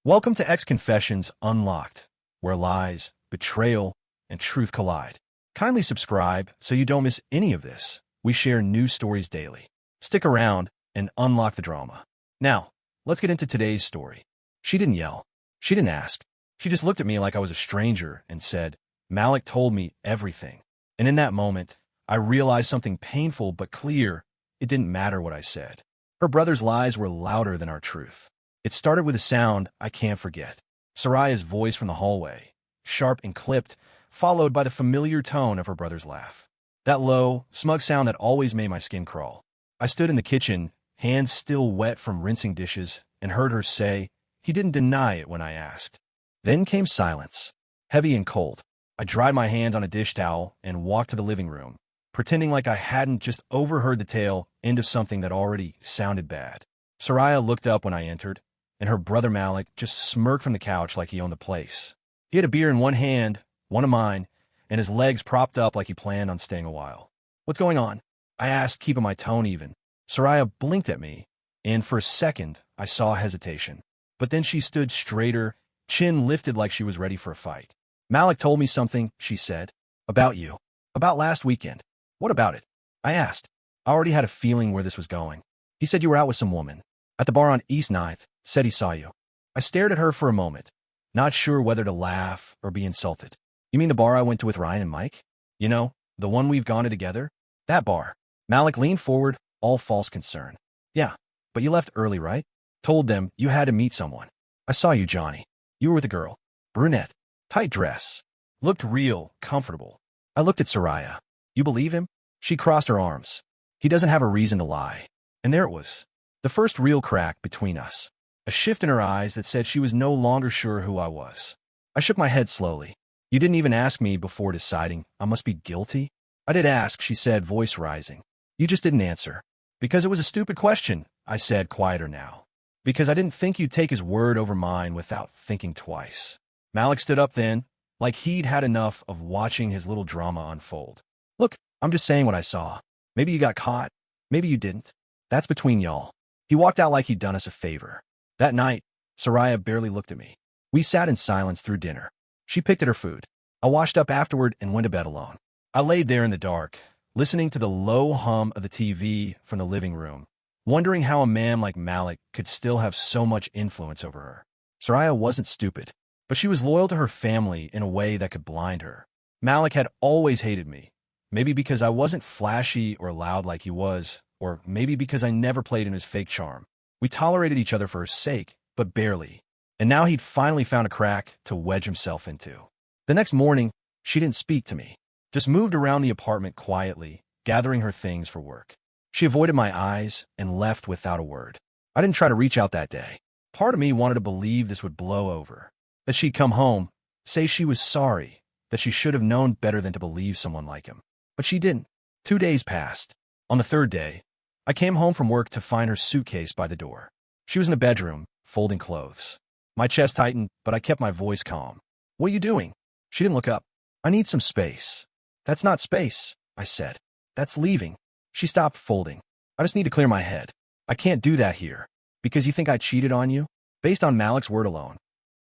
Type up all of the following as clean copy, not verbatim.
Welcome to X Confessions Unlocked, where lies, betrayal, and truth collide. Kindly subscribe so you don't miss any of this. We share new stories daily. Stick around and unlock the drama. Now, let's get into today's story. She didn't yell. She didn't ask. She just looked at me like I was a stranger and said, "Malik told me everything." And in that moment, I realized something painful but clear. It didn't matter what I said. Her brother's lies were louder than our truth. It started with a sound I can't forget. Soraya's voice from the hallway, sharp and clipped, followed by the familiar tone of her brother's laugh. That low, smug sound that always made my skin crawl. I stood in the kitchen, hands still wet from rinsing dishes, and heard her say, "He didn't deny it when I asked." Then came silence, heavy and cold. I dried my hands on a dish towel and walked to the living room, pretending like I hadn't just overheard the tail end of something that already sounded bad. Soraya looked up when I entered, and her brother Malik just smirked from the couch like he owned the place. He had a beer in one hand, one of mine, and his legs propped up like he planned on staying a while. "What's going on?" I asked, keeping my tone even. Soraya blinked at me, and for a second, I saw hesitation. But then she stood straighter, chin lifted like she was ready for a fight. "Malik told me something," she said. "About you. About last weekend." "What about it?" I asked. I already had a feeling where this was going. "He said you were out with some woman. At the bar on East Ninth. Said he saw you." I stared at her for a moment, not sure whether to laugh or be insulted. "You mean the bar I went to with Ryan and Mike? You know, the one we've gone to together? That bar." Malik leaned forward, all false concern. "Yeah, but you left early, right? Told them you had to meet someone. I saw you, Johnny. You were with a girl. Brunette. Tight dress. Looked real, comfortable." I looked at Soraya. "You believe him?" She crossed her arms. "He doesn't have a reason to lie." And there it was. The first real crack between us. A shift in her eyes that said she was no longer sure who I was. I shook my head slowly. "You didn't even ask me before deciding I must be guilty?" "I did ask," she said, voice rising. "You just didn't answer." "Because it was a stupid question," I said, quieter now. "Because I didn't think you'd take his word over mine without thinking twice." Malik stood up then, like he'd had enough of watching his little drama unfold. "Look, I'm just saying what I saw. Maybe you got caught. Maybe you didn't. That's between y'all." He walked out like he'd done us a favor. That night, Soraya barely looked at me. We sat in silence through dinner. She picked at her food. I washed up afterward and went to bed alone. I laid there in the dark, listening to the low hum of the TV from the living room, wondering how a man like Malik could still have so much influence over her. Soraya wasn't stupid, but she was loyal to her family in a way that could blind her. Malik had always hated me, maybe because I wasn't flashy or loud like he was, or maybe because I never played in his fake charm. We tolerated each other for his sake, but barely. And now he'd finally found a crack to wedge himself into. The next morning, she didn't speak to me, just moved around the apartment quietly, gathering her things for work. She avoided my eyes and left without a word. I didn't try to reach out that day. Part of me wanted to believe this would blow over, that she'd come home, say she was sorry, that she should have known better than to believe someone like him. But she didn't. 2 days passed. On the third day, I came home from work to find her suitcase by the door. She was in the bedroom, folding clothes. My chest tightened, but I kept my voice calm. "What are you doing?" She didn't look up. "I need some space." "That's not space," I said. "That's leaving." She stopped folding. "I just need to clear my head. I can't do that here. Because you think I cheated on you? Based on Malik's word alone."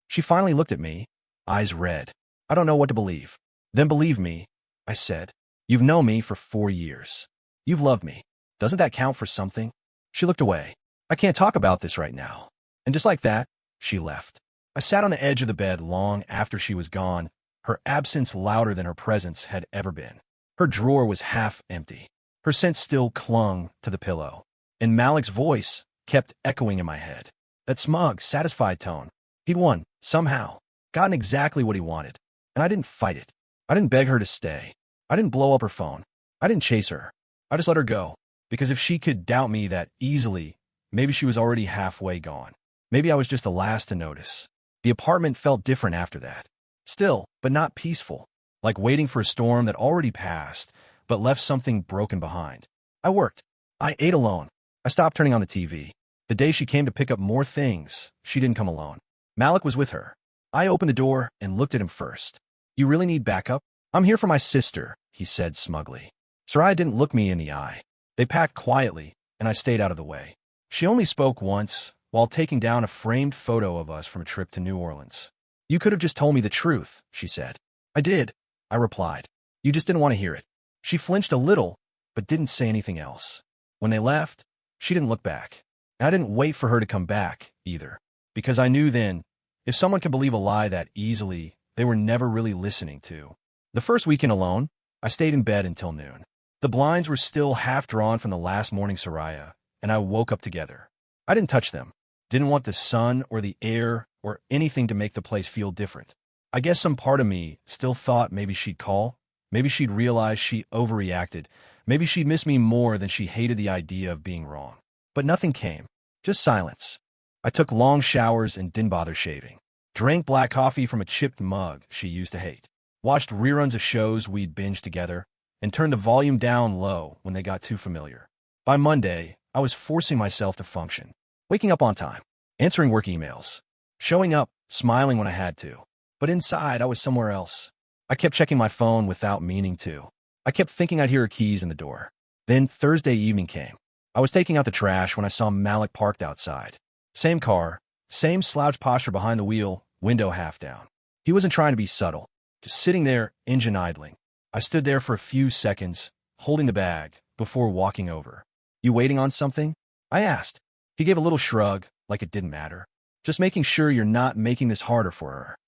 She finally looked at me, eyes red. "I don't know what to believe." "Then believe me," I said. "You've known me for 4 years. You've loved me. Doesn't that count for something?" She looked away. "I can't talk about this right now." And just like that, she left. I sat on the edge of the bed long after she was gone, her absence louder than her presence had ever been. Her drawer was half empty. Her scent still clung to the pillow. And Malik's voice kept echoing in my head. That smug, satisfied tone. He'd won, somehow, gotten exactly what he wanted. And I didn't fight it. I didn't beg her to stay. I didn't blow up her phone. I didn't chase her. I just let her go. Because if she could doubt me that easily, maybe she was already halfway gone. Maybe I was just the last to notice. The apartment felt different after that. Still, but not peaceful. Like waiting for a storm that already passed, but left something broken behind. I worked. I ate alone. I stopped turning on the TV. The day she came to pick up more things, she didn't come alone. Malik was with her. I opened the door and looked at him first. "You really need backup?" "I'm here for my sister," he said smugly. Soraya didn't look me in the eye. They packed quietly, and I stayed out of the way. She only spoke once, while taking down a framed photo of us from a trip to New Orleans. "You could have just told me the truth," she said. "I did," I replied. "You just didn't want to hear it." She flinched a little, but didn't say anything else. When they left, she didn't look back. And I didn't wait for her to come back, either. Because I knew then, if someone could believe a lie that easily, they were never really listening to. The first weekend alone, I stayed in bed until noon. The blinds were still half drawn from the last morning Soraya, and I woke up together. I didn't touch them. Didn't want the sun or the air or anything to make the place feel different. I guess some part of me still thought maybe she'd call. Maybe she'd realize she overreacted. Maybe she'd miss me more than she hated the idea of being wrong. But nothing came. Just silence. I took long showers and didn't bother shaving. Drank black coffee from a chipped mug she used to hate. Watched reruns of shows we'd binged together, and turned the volume down low when they got too familiar. By Monday, I was forcing myself to function. Waking up on time. Answering work emails. Showing up, smiling when I had to. But inside, I was somewhere else. I kept checking my phone without meaning to. I kept thinking I'd hear her keys in the door. Then Thursday evening came. I was taking out the trash when I saw Malik parked outside. Same car, same slouch posture behind the wheel, window half down. He wasn't trying to be subtle, just sitting there, engine idling. I stood there for a few seconds, holding the bag, before walking over. "You waiting on something?" I asked. He gave a little shrug, like it didn't matter. "Just making sure you're not making this harder for her."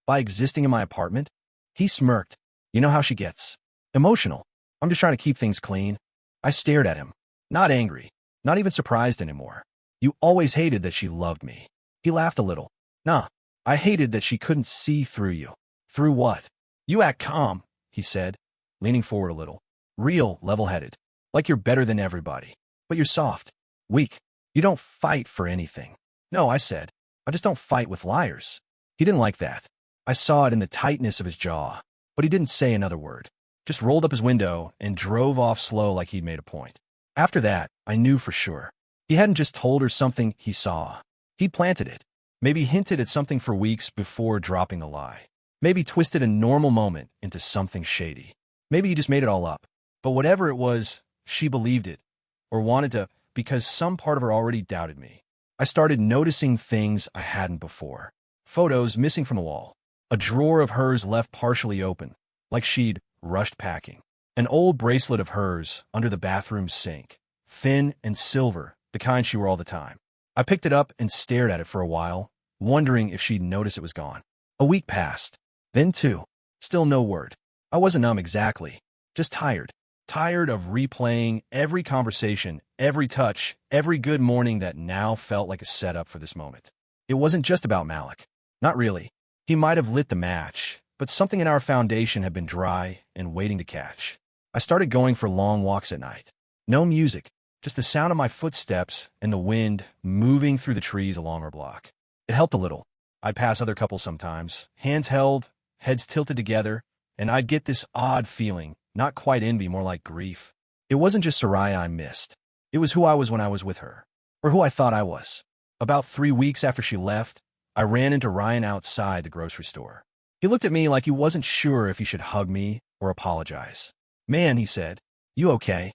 "By existing in my apartment?" He smirked. "You know how she gets. Emotional. I'm just trying to keep things clean." I stared at him. Not angry. Not even surprised anymore. "You always hated that she loved me." He laughed a little. "Nah. I hated that she couldn't see through you." "Through what?" "You act calm," he said, leaning forward a little. "Real, level-headed. Like you're better than everybody. But you're soft. Weak. You don't fight for anything." "No," I said. "I just don't fight with liars." He didn't like that. I saw it in the tightness of his jaw. But he didn't say another word. Just rolled up his window and drove off slow like he'd made a point. After that, I knew for sure. He hadn't just told her something he saw. He'd planted it. Maybe hinted at something for weeks before dropping the lie. Maybe twisted a normal moment into something shady. Maybe he just made it all up. But whatever it was, she believed it. Or wanted to, because some part of her already doubted me. I started noticing things I hadn't before. Photos missing from the wall. A drawer of hers left partially open, like she'd rushed packing. An old bracelet of hers under the bathroom sink. Thin and silver, the kind she wore all the time. I picked it up and stared at it for a while, wondering if she'd notice it was gone. A week passed. Then two. Still no word. I wasn't numb exactly. Just tired. Tired of replaying every conversation, every touch, every good morning that now felt like a setup for this moment. It wasn't just about Malik. Not really. He might have lit the match, but something in our foundation had been dry and waiting to catch. I started going for long walks at night. No music, just the sound of my footsteps and the wind moving through the trees along our block. It helped a little. I'd pass other couples sometimes, hands held, heads tilted together, and I'd get this odd feeling, not quite envy, more like grief. It wasn't just Soraya I missed. It was who I was when I was with her, or who I thought I was. About 3 weeks after she left, I ran into Ryan outside the grocery store. He looked at me like he wasn't sure if he should hug me or apologize. "Man," he said, "you okay?"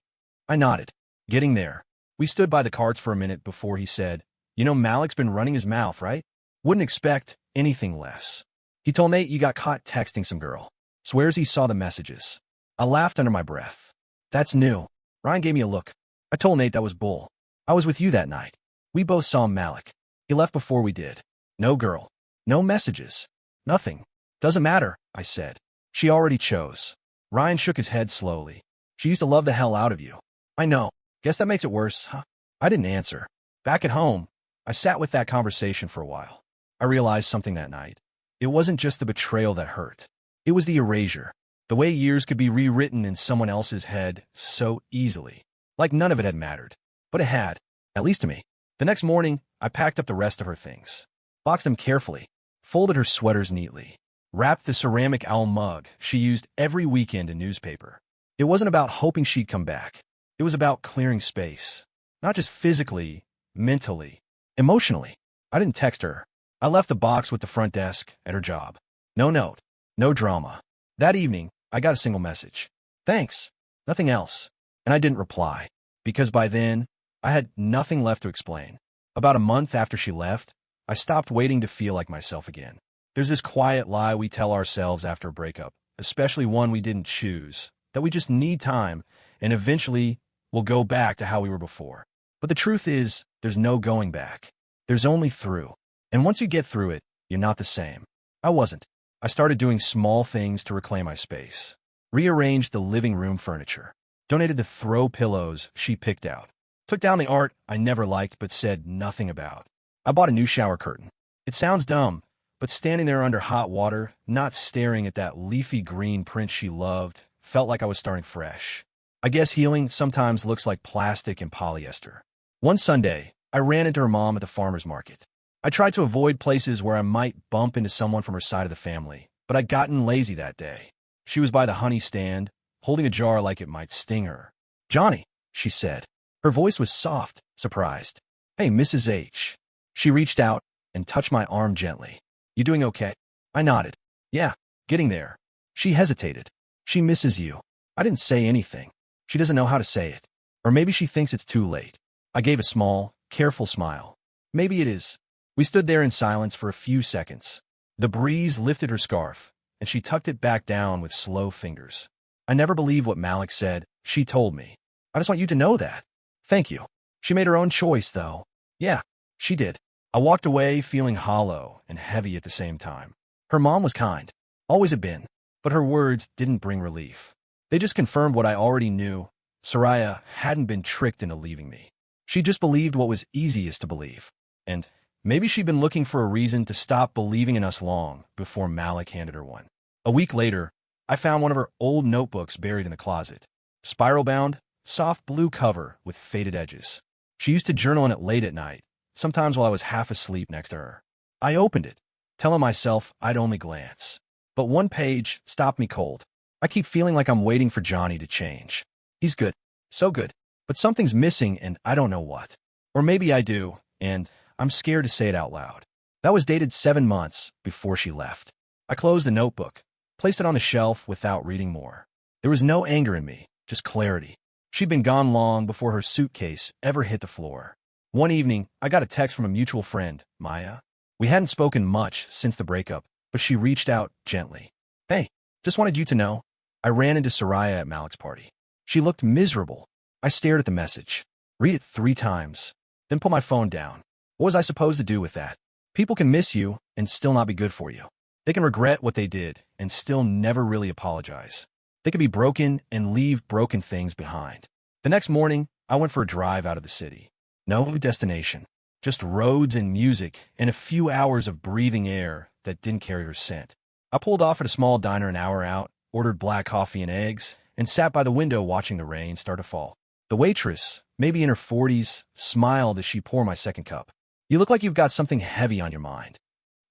I nodded. Getting there. We stood by the carts for a minute before he said, "You know Malik's been running his mouth, right? Wouldn't expect anything less. He told Nate you got caught texting some girl. Swears he saw the messages." I laughed under my breath. "That's new." Ryan gave me a look. "I told Nate that was bull. I was with you that night. We both saw Malik. He left before we did. No girl. No messages. Nothing. Doesn't matter," I said. "She already chose." Ryan shook his head slowly. "She used to love the hell out of you." "I know. Guess that makes it worse, huh?" I didn't answer. Back at home, I sat with that conversation for a while. I realized something that night. It wasn't just the betrayal that hurt. It was the erasure. The way years could be rewritten in someone else's head so easily. Like none of it had mattered. But it had, at least to me. The next morning, I packed up the rest of her things. Boxed them carefully. Folded her sweaters neatly. Wrapped the ceramic owl mug she used every weekend in newspaper. It wasn't about hoping she'd come back. It was about clearing space. Not just physically, mentally, emotionally. I didn't text her. I left the box with the front desk at her job. No note. No drama. That evening, I got a single message. "Thanks." Nothing else. And I didn't reply. Because by then, I had nothing left to explain. About a month after she left, I stopped waiting to feel like myself again. There's this quiet lie we tell ourselves after a breakup, especially one we didn't choose, that we just need time, and eventually we'll go back to how we were before. But the truth is, there's no going back. There's only through. And once you get through it, you're not the same. I wasn't. I started doing small things to reclaim my space. Rearranged the living room furniture. Donated the throw pillows she picked out. Took down the art I never liked but said nothing about. I bought a new shower curtain. It sounds dumb, but standing there under hot water, not staring at that leafy green print she loved, felt like I was starting fresh. I guess healing sometimes looks like plastic and polyester. One Sunday, I ran into her mom at the farmer's market. I tried to avoid places where I might bump into someone from her side of the family, but I'd gotten lazy that day. She was by the honey stand, holding a jar like it might sting her. "Johnny," she said. Her voice was soft, surprised. "Hey, Mrs. H." She reached out and touched my arm gently. "You doing okay?" I nodded. "Yeah, getting there." She hesitated. "She misses you." I didn't say anything. She doesn't know how to say it. Or maybe she thinks it's too late. I gave a small, careful smile. Maybe it is. We stood there in silence for a few seconds. The breeze lifted her scarf, and she tucked it back down with slow fingers. "I never believed what Malik said," she told me. "I just want you to know that." "Thank you." She made her own choice, though. Yeah, she did. I walked away feeling hollow and heavy at the same time. Her mom was kind. Always had been. But her words didn't bring relief. They just confirmed what I already knew. Soraya hadn't been tricked into leaving me. She just believed what was easiest to believe. And maybe she'd been looking for a reason to stop believing in us long before Malik handed her one. A week later, I found one of her old notebooks buried in the closet. Spiral-bound, soft blue cover with faded edges. She used to journal in it late at night, sometimes while I was half asleep next to her. I opened it, telling myself I'd only glance. But one page stopped me cold. I keep feeling like I'm waiting for Johnny to change. He's good, so good, but something's missing and I don't know what. Or maybe I do, and I'm scared to say it out loud. That was dated 7 months before she left. I closed the notebook, placed it on the shelf without reading more. There was no anger in me, just clarity. She'd been gone long before her suitcase ever hit the floor. One evening, I got a text from a mutual friend, Maya. We hadn't spoken much since the breakup, but she reached out gently. "Hey, just wanted you to know. I ran into Soraya at Malik's party." She looked miserable. I stared at the message. Read it 3 times, then put my phone down. What was I supposed to do with that? People can miss you and still not be good for you. They can regret what they did and still never really apologize. They can be broken and leave broken things behind. The next morning, I went for a drive out of the city. No destination, just roads and music and a few hours of breathing air that didn't carry her scent. I pulled off at a small diner an hour out, ordered black coffee and eggs, and sat by the window watching the rain start to fall. The waitress, maybe in her 40s, smiled as she poured my second cup. "You look like you've got something heavy on your mind."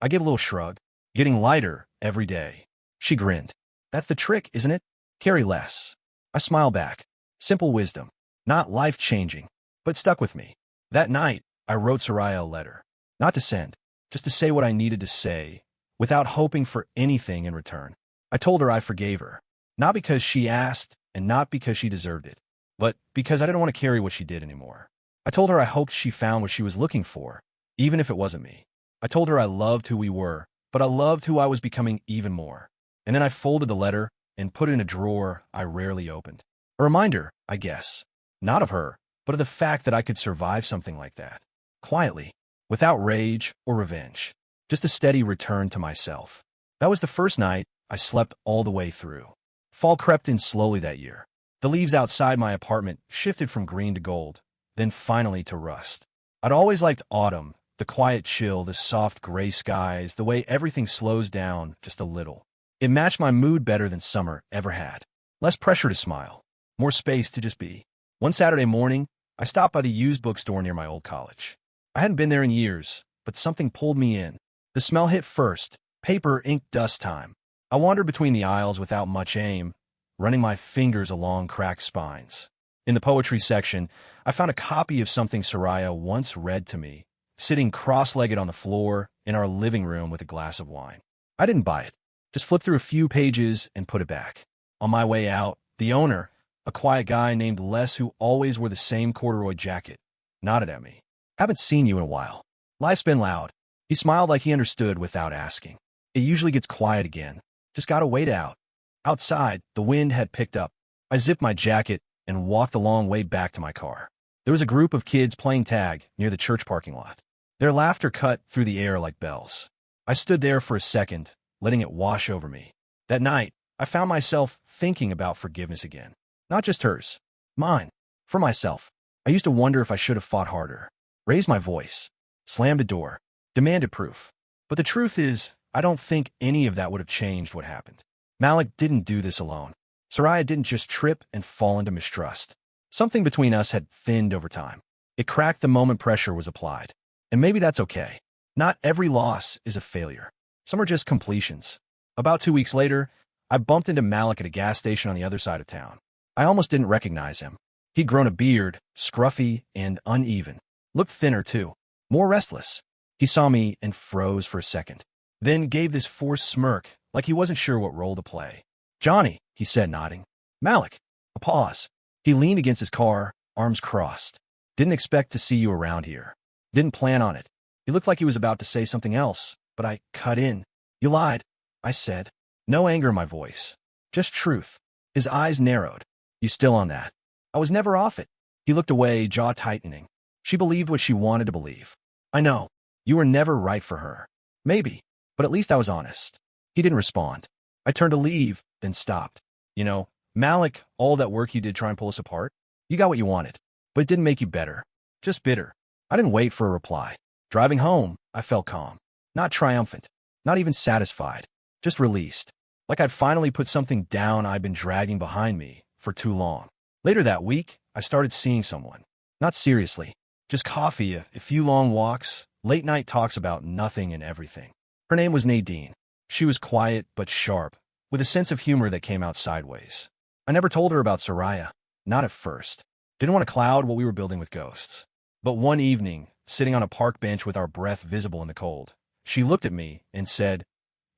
I gave a little shrug. "Getting lighter every day." She grinned. "That's the trick, isn't it? Carry less." I smiled back. Simple wisdom. Not life-changing, but stuck with me. That night, I wrote Soraya a letter. Not to send, just to say what I needed to say, without hoping for anything in return. I told her I forgave her. Not because she asked, and not because she deserved it, but because I didn't want to carry what she did anymore. I told her I hoped she found what she was looking for, even if it wasn't me. I told her I loved who we were, but I loved who I was becoming even more. And then I folded the letter and put it in a drawer I rarely opened. A reminder, I guess. Not of her, but of the fact that I could survive something like that. Quietly, without rage or revenge. Just a steady return to myself. That was the first night I slept all the way through. Fall crept in slowly that year. The leaves outside my apartment shifted from green to gold, then finally to rust. I'd always liked autumn, the quiet chill, the soft gray skies, the way everything slows down just a little. It matched my mood better than summer ever had. Less pressure to smile, more space to just be. One Saturday morning, I stopped by the used bookstore near my old college. I hadn't been there in years, but something pulled me in. The smell hit first, paper, ink, dust time. I wandered between the aisles without much aim, running my fingers along cracked spines. In the poetry section, I found a copy of something Soraya once read to me, sitting cross-legged on the floor in our living room with a glass of wine. I didn't buy it, just flipped through a few pages and put it back. On my way out, the owner, a quiet guy named Les who always wore the same corduroy jacket, nodded at me. Haven't seen you in a while. Life's been loud. He smiled like he understood without asking. It usually gets quiet again. Just gotta wait out. Outside, the wind had picked up. I zipped my jacket and walked the long way back to my car. There was a group of kids playing tag near the church parking lot. Their laughter cut through the air like bells. I stood there for a second, letting it wash over me. That night, I found myself thinking about forgiveness again. Not just hers. Mine. For myself. I used to wonder if I should have fought harder. Raised my voice. Slammed a door. Demanded proof. But the truth is, I don't think any of that would have changed what happened. Malik didn't do this alone. Soraya didn't just trip and fall into mistrust. Something between us had thinned over time. It cracked the moment pressure was applied. And maybe that's okay. Not every loss is a failure. Some are just completions. About 2 weeks later, I bumped into Malik at a gas station on the other side of town. I almost didn't recognize him. He'd grown a beard, scruffy and uneven. Looked thinner, too. More restless. He saw me and froze for a second. Then gave this forced smirk, like he wasn't sure what role to play. "Johnny," he said, nodding. "Malik." A pause. He leaned against his car, arms crossed. "Didn't expect to see you around here. Didn't plan on it." He looked like he was about to say something else, but I cut in. "You lied," I said. No anger in my voice. Just truth. His eyes narrowed. "You still on that?" I was never off it. He looked away, jaw tightening. She believed what she wanted to believe. "I know. You were never right for her." "Maybe. But at least I was honest." He didn't respond. I turned to leave, then stopped. "You know, Malik, all that work you did try and pull us apart, you got what you wanted. But it didn't make you better. Just bitter." I didn't wait for a reply. Driving home, I felt calm. Not triumphant. Not even satisfied. Just released. Like I'd finally put something down I'd been dragging behind me for too long. Later that week, I started seeing someone. Not seriously. Just coffee, a few long walks, late night talks about nothing and everything. Her name was Nadine. She was quiet but sharp, with a sense of humor that came out sideways. I never told her about Soraya. Not at first. Didn't want to cloud what we were building with ghosts. But one evening, sitting on a park bench with our breath visible in the cold, she looked at me and said,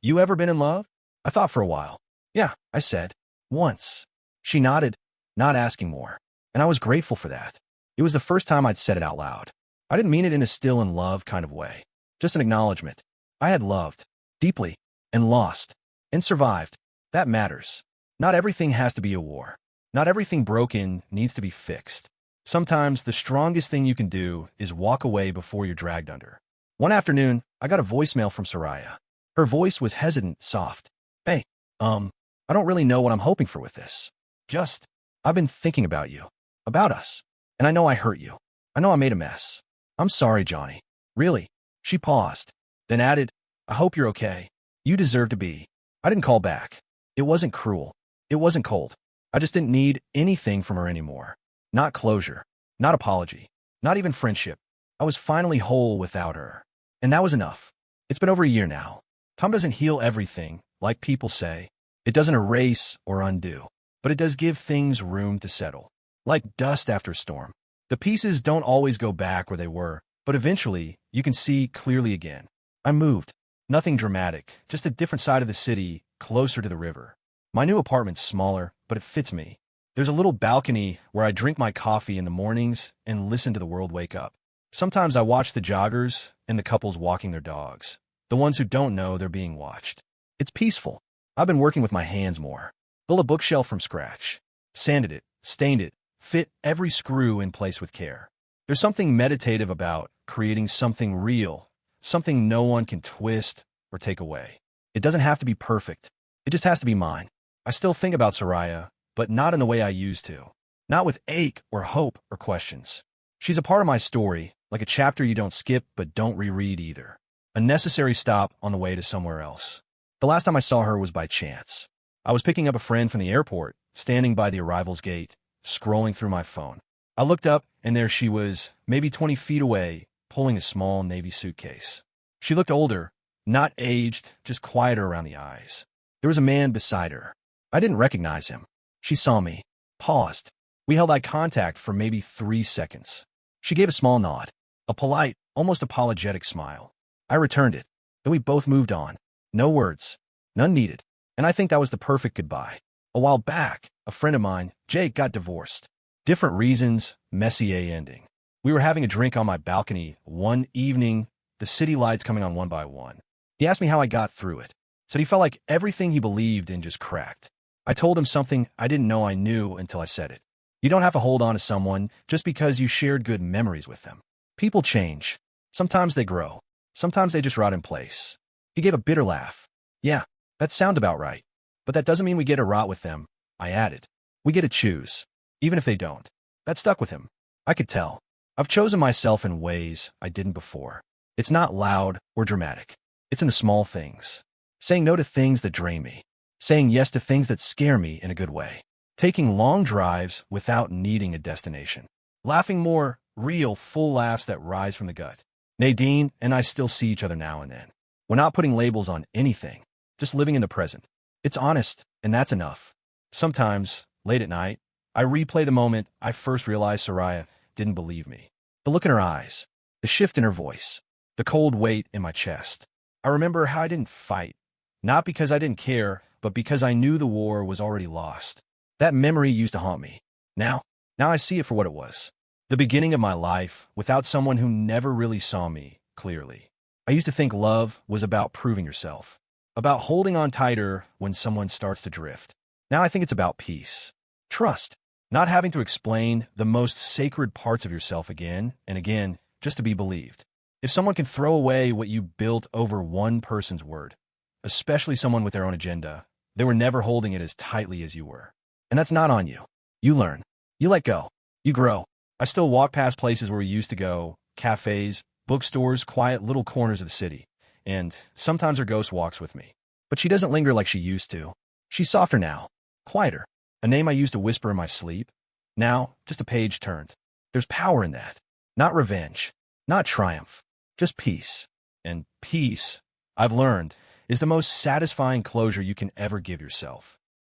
"You ever been in love?" I thought for a while. "Yeah," I said. "Once." She nodded, not asking more. And I was grateful for that. It was the first time I'd said it out loud. I didn't mean it in a still in love kind of way. Just an acknowledgement. I had loved. Deeply. And lost. And survived. That matters. Not everything has to be a war. Not everything broken needs to be fixed. Sometimes the strongest thing you can do is walk away before you're dragged under. One afternoon, I got a voicemail from Soraya. Her voice was hesitant, soft. "Hey, I don't really know what I'm hoping for with this. Just, I've been thinking about you. About us. And I know I hurt you. I know I made a mess. I'm sorry, Johnny. Really." She paused, then added, "I hope you're okay. You deserve to be." I didn't call back. It wasn't cruel. It wasn't cold. I just didn't need anything from her anymore. Not closure. Not apology. Not even friendship. I was finally whole without her. And that was enough. It's been over a year now. Time doesn't heal everything, like people say. It doesn't erase or undo. But it does give things room to settle. Like dust after a storm. The pieces don't always go back where they were, but eventually, you can see clearly again. I moved. Nothing dramatic, just a different side of the city, closer to the river. My new apartment's smaller, but it fits me. There's a little balcony where I drink my coffee in the mornings and listen to the world wake up. Sometimes I watch the joggers and the couples walking their dogs. The ones who don't know they're being watched. It's peaceful. I've been working with my hands more. Built a bookshelf from scratch. Sanded it, stained it, fit every screw in place with care. There's something meditative about creating something real, something no one can twist or take away. It doesn't have to be perfect. It just has to be mine. I still think about Soraya, but not in the way I used to. Not with ache or hope or questions. She's a part of my story, like a chapter you don't skip but don't reread either. A necessary stop on the way to somewhere else. The last time I saw her was by chance. I was picking up a friend from the airport, standing by the arrivals gate, scrolling through my phone. I looked up, and there she was, maybe 20 feet away, pulling a small Navy suitcase. She looked older, not aged, just quieter around the eyes. There was a man beside her. I didn't recognize him. She saw me, paused. We held eye contact for maybe 3 seconds. She gave a small nod, a polite, almost apologetic smile. I returned it. Then we both moved on. No words. None needed. And I think that was the perfect goodbye. A while back, a friend of mine, Jake, got divorced. Different reasons, messy ending. We were having a drink on my balcony one evening, the city lights coming on one by one. He asked me how I got through it. Said he felt like everything he believed in just cracked. I told him something I didn't know I knew until I said it. You don't have to hold on to someone just because you shared good memories with them. People change. Sometimes they grow. Sometimes they just rot in place. He gave a bitter laugh. Yeah, that sounds about right. But that doesn't mean we get to rot with them, I added. We get to choose, even if they don't. That stuck with him. I could tell. I've chosen myself in ways I didn't before. It's not loud or dramatic. It's in the small things. Saying no to things that drain me. Saying yes to things that scare me in a good way. Taking long drives without needing a destination. Laughing more real, full laughs that rise from the gut. Nadine and I still see each other now and then. We're not putting labels on anything, just living in the present. It's honest, and that's enough. Sometimes, late at night, I replay the moment I first realized Soraya didn't believe me. The look in her eyes, the shift in her voice, the cold weight in my chest. I remember how I didn't fight, not because I didn't care, but because I knew the war was already lost. That memory used to haunt me. Now I see it for what it was. The beginning of my life without someone who never really saw me clearly. I used to think love was about proving yourself, about holding on tighter when someone starts to drift. Now I think it's about peace, trust, not having to explain the most sacred parts of yourself again and again just to be believed. If someone can throw away what you built over one person's word, especially someone with their own agenda, they were never holding it as tightly as you were. And that's not on you. You learn. You let go. You grow. I still walk past places where we used to go, cafes, bookstores, quiet little corners of the city, and sometimes her ghost walks with me. But she doesn't linger like she used to. She's softer now, quieter. A name I used to whisper in my sleep. Now, just a page turned. There's power in that. Not revenge. Not triumph. Just peace. And peace, I've learned, is the most satisfying closure you can ever give yourself.